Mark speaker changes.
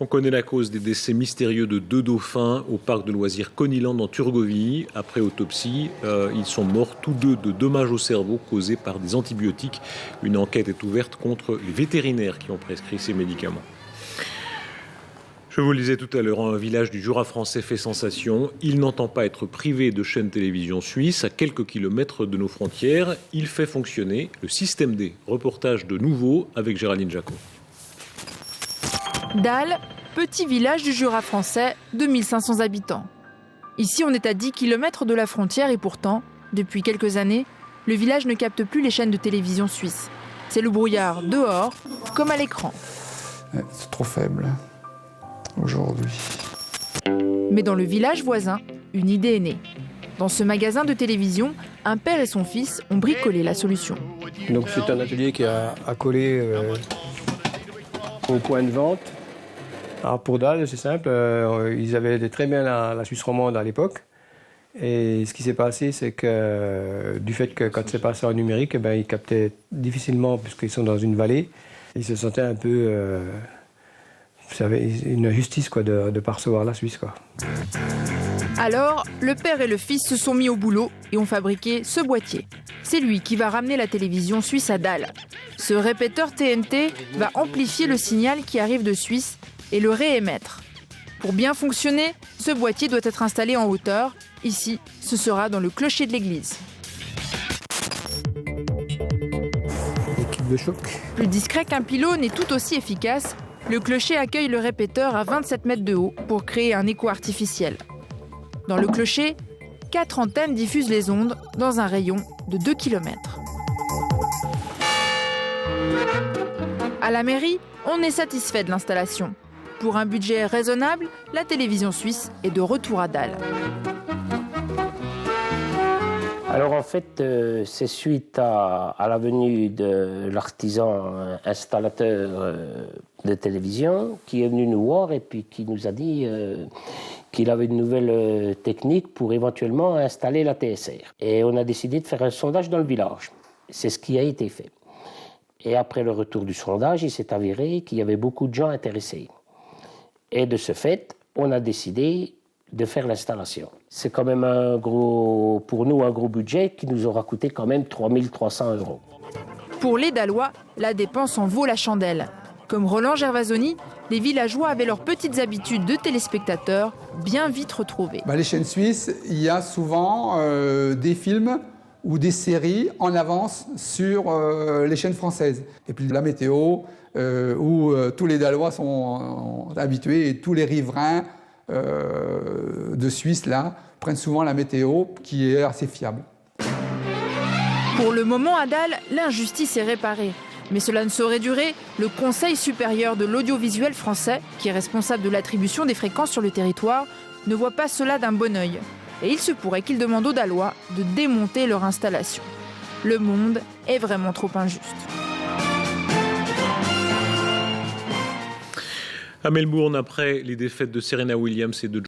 Speaker 1: On connaît la cause des décès mystérieux de 2 dauphins au parc de loisirs Coneyland en Turgovie. Après autopsie, ils sont morts tous 2 de dommages au cerveau causés par des antibiotiques. Une enquête est ouverte contre les vétérinaires qui ont prescrit ces médicaments. Je vous le disais tout à l'heure, un village du Jura français fait sensation. Il n'entend pas être privé de chaînes télévision suisses. À quelques kilomètres de nos frontières, il fait fonctionner le système D. Reportage de nouveau avec Géraldine Jacot.
Speaker 2: Dalle, petit village du Jura français de 1500 habitants. Ici, on est à 10 km de la frontière et pourtant, depuis quelques années, le village ne capte plus les chaînes de télévision suisses. C'est le brouillard dehors comme à l'écran.
Speaker 3: C'est trop faible aujourd'hui.
Speaker 2: Mais dans le village voisin, une idée est née. Dans ce magasin de télévision, un père et son fils ont bricolé la solution.
Speaker 4: Donc c'est un atelier qui a accolé au point de vente. Alors pour Dalle, c'est simple, ils avaient très bien la Suisse romande à l'époque. Et ce qui s'est passé, c'est que du fait que quand c'est passé en numérique, ils captaient difficilement, puisqu'ils sont dans une vallée. Ils se sentaient un peu... vous savez, une injustice de ne pas recevoir la Suisse.
Speaker 2: Alors, le père et le fils se sont mis au boulot et ont fabriqué ce boîtier. C'est lui qui va ramener la télévision suisse à Dalle. Ce répéteur TNT va amplifier le signal qui arrive de Suisse et le réémettre. Pour bien fonctionner, ce boîtier doit être installé en hauteur. Ici, ce sera dans le clocher de l'église.
Speaker 4: Équipe de choc.
Speaker 2: Plus discret qu'un pylône et tout aussi efficace, le clocher accueille le répéteur à 27 mètres de haut pour créer un écho artificiel. Dans le clocher, 4 antennes diffusent les ondes dans un rayon de 2 km. À la mairie, on est satisfait de l'installation. Pour un budget raisonnable, la télévision suisse est de retour à Dalle.
Speaker 5: Alors en fait, c'est suite à la venue de l'artisan installateur de télévision qui est venu nous voir et puis qui nous a dit qu'il avait une nouvelle technique pour éventuellement installer la TSR. Et on a décidé de faire un sondage dans le village. C'est ce qui a été fait. Et après le retour du sondage, il s'est avéré qu'il y avait beaucoup de gens intéressés. Et de ce fait, on a décidé de faire l'installation. C'est quand même pour nous un gros budget qui nous aura coûté quand même 3 300 €.
Speaker 2: Pour les Dallois, la dépense en vaut la chandelle. Comme Roland Gervasoni, les villageois avaient leurs petites habitudes de téléspectateurs bien vite retrouvées.
Speaker 3: Les chaînes suisses, il y a souvent des films ou des séries en avance sur les chaînes françaises. Et puis la météo, où tous les Dallois sont habitués et tous les riverains de Suisse là, prennent souvent la météo qui est assez fiable.
Speaker 2: Pour le moment à Dalle, l'injustice est réparée. Mais cela ne saurait durer. Le Conseil supérieur de l'audiovisuel français, qui est responsable de l'attribution des fréquences sur le territoire, ne voit pas cela d'un bon œil. Et il se pourrait qu'il demande aux Dallois de démonter leur installation. Le monde est vraiment trop injuste.
Speaker 1: À Melbourne, après les défaites de Serena Williams et de